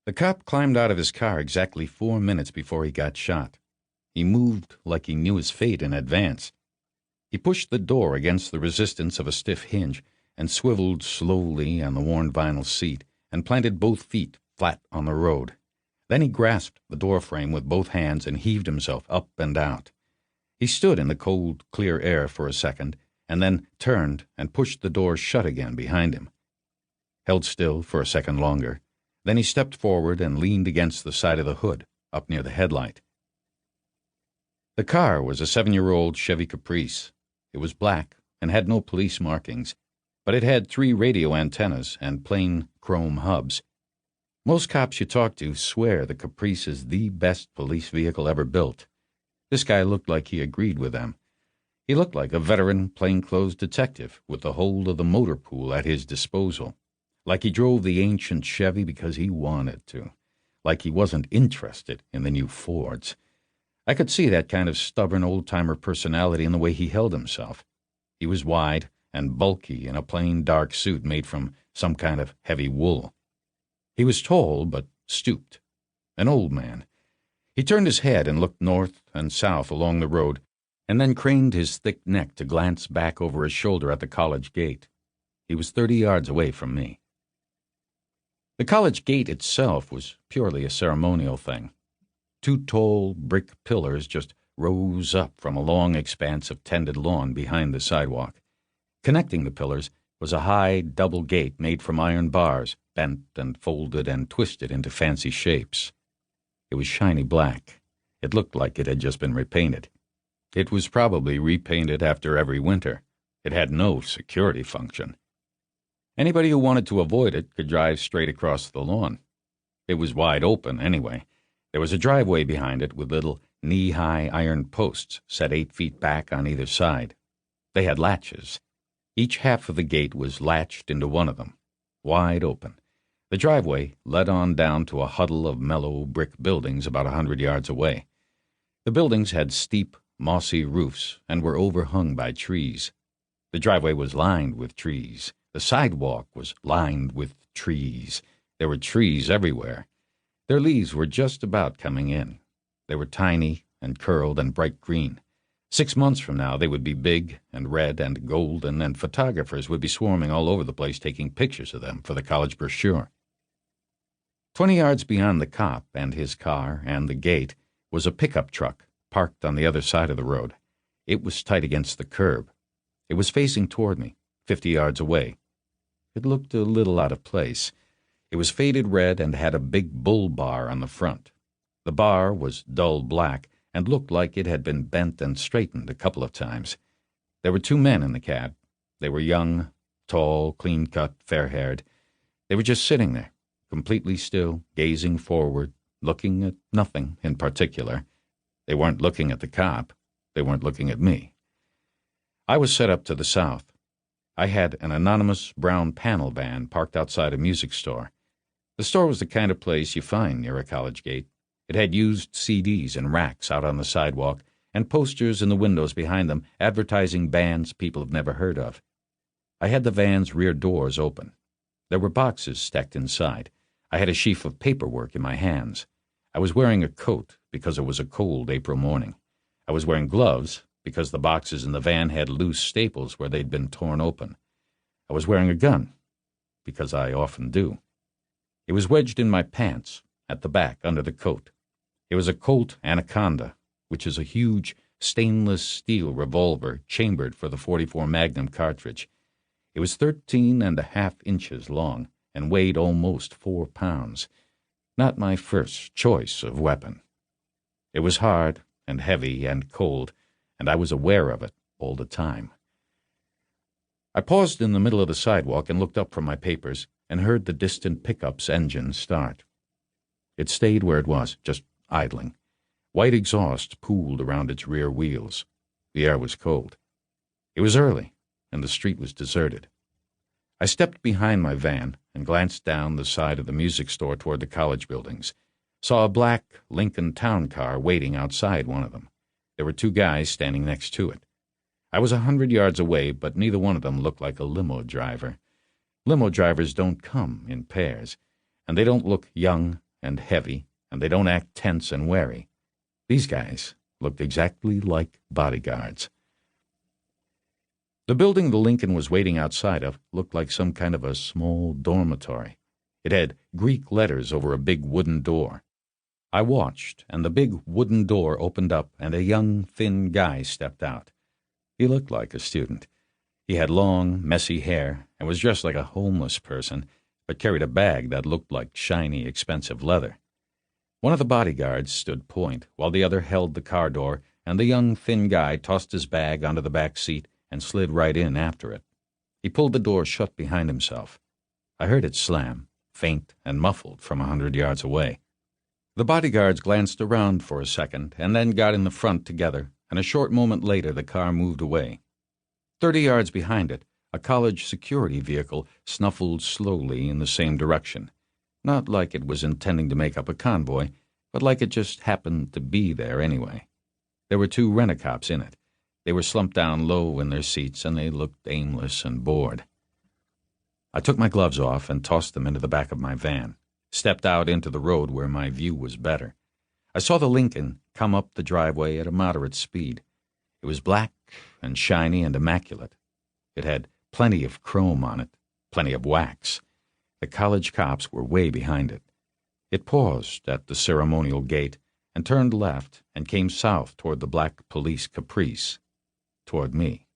The cop climbed out of his car exactly 4 minutes before he got shot. He moved like he knew his fate in advance. He pushed the door against the resistance of a stiff hinge and swiveled slowly on the worn vinyl seat and planted both feet flat on the road. Then he grasped the door frame with both hands and heaved himself up and out. He stood in the cold, clear air for a second and then turned and pushed the door shut again behind him. Held still for a second longer. Then he stepped forward and leaned against the side of the hood, up near the headlight. The car was a 7-year-old Chevy Caprice. It was black and had no police markings, but it had 3 radio antennas and plain chrome hubs. Most cops you talk to swear the Caprice is the best police vehicle ever built. This guy looked like he agreed with them. He looked like a veteran plainclothes detective with the whole of the motor pool at his disposal. Like he drove the ancient Chevy because he wanted to. Like he wasn't interested in the new Fords. I could see that kind of stubborn old-timer personality in the way he held himself. He was wide and bulky in a plain dark suit made from some kind of heavy wool. He was tall but stooped. An old man. He turned his head and looked north and south along the road, and then craned his thick neck to glance back over his shoulder at the college gate. He was 30 yards away from me. The college gate itself was purely a ceremonial thing. 2 tall brick pillars just rose up from a long expanse of tended lawn behind the sidewalk. Connecting the pillars was a high double gate made from iron bars, bent and folded and twisted into fancy shapes. It was shiny black. It looked like it had just been repainted. It was probably repainted after every winter. It had no security function. Anybody who wanted to avoid it could drive straight across the lawn. It was wide open, anyway. There was a driveway behind it with little knee-high iron posts set 8 feet back on either side. They had latches. Each half of the gate was latched into one of them, wide open. The driveway led on down to a huddle of mellow brick buildings about 100 yards away. The buildings had steep, mossy roofs and were overhung by trees. The driveway was lined with trees. The sidewalk was lined with trees. There were trees everywhere. Their leaves were just about coming in. They were tiny and curled and bright green. 6 months from now they would be big and red and golden, and photographers would be swarming all over the place taking pictures of them for the college brochure. 20 yards beyond the cop and his car and the gate was a pickup truck parked on the other side of the road. It was tight against the curb. It was facing toward me, 50 yards away. It looked a little out of place. It was faded red and had a big bull bar on the front. The bar was dull black and looked like it had been bent and straightened a couple of times. There were 2 men in the cab. They were young, tall, clean-cut, fair-haired. They were just sitting there, completely still, gazing forward, looking at nothing in particular. They weren't looking at the cop. They weren't looking at me. I was set up to the south. I had an anonymous brown panel van parked outside a music store. The store was the kind of place you find near a college gate. It had used CDs in racks out on the sidewalk and posters in the windows behind them advertising bands people have never heard of. I had the van's rear doors open. There were boxes stacked inside. I had a sheaf of paperwork in my hands. I was wearing a coat because it was a cold April morning. I was wearing gloves because the boxes in the van had loose staples where they'd been torn open. I was wearing a gun because I often do. It was wedged in my pants at the back under the coat. It was a Colt Anaconda, which is a huge stainless steel revolver chambered for the .44 Magnum cartridge. It was 13.5 inches long and weighed almost 4 pounds. Not my first choice of weapon. It was hard and heavy and cold, and I was aware of it all the time. I paused in the middle of the sidewalk and looked up from my papers and heard the distant pickup's engine start. It stayed where it was, just idling. White exhaust pooled around its rear wheels. The air was cold. It was early, and the street was deserted. I stepped behind my van and glanced down the side of the music store toward the college buildings. Saw a black Lincoln town car waiting outside one of them. There were 2 guys standing next to it. I was 100 yards away, but neither one of them looked like a limo driver. Limo drivers don't come in pairs, and they don't look young and heavy, and they don't act tense and wary. These guys looked exactly like bodyguards. The building the Lincoln was waiting outside of looked like some kind of a small dormitory. It had Greek letters over a big wooden door. I watched, and the big wooden door opened up, and a young, thin guy stepped out. He looked like a student. He had long, messy hair and was dressed like a homeless person, but carried a bag that looked like shiny, expensive leather. One of the bodyguards stood point, while the other held the car door, and the young, thin guy tossed his bag onto the back seat and slid right in after it. He pulled the door shut behind himself. I heard it slam, faint and muffled, from 100 yards away. The bodyguards glanced around for a second and then got in the front together, and a short moment later the car moved away. 30 yards behind it, a college security vehicle snuffled slowly in the same direction, not like it was intending to make up a convoy, but like it just happened to be there anyway. There were 2 rent-a-cops in it. They were slumped down low in their seats, and they looked aimless and bored. I took my gloves off and tossed them into the back of my van, stepped out into the road where my view was better. I saw the Lincoln come up the driveway at a moderate speed. It was black and shiny and immaculate. It had plenty of chrome on it, plenty of wax. The college cops were way behind it. It paused at the ceremonial gate and turned left and came south toward the black police caprice, toward me.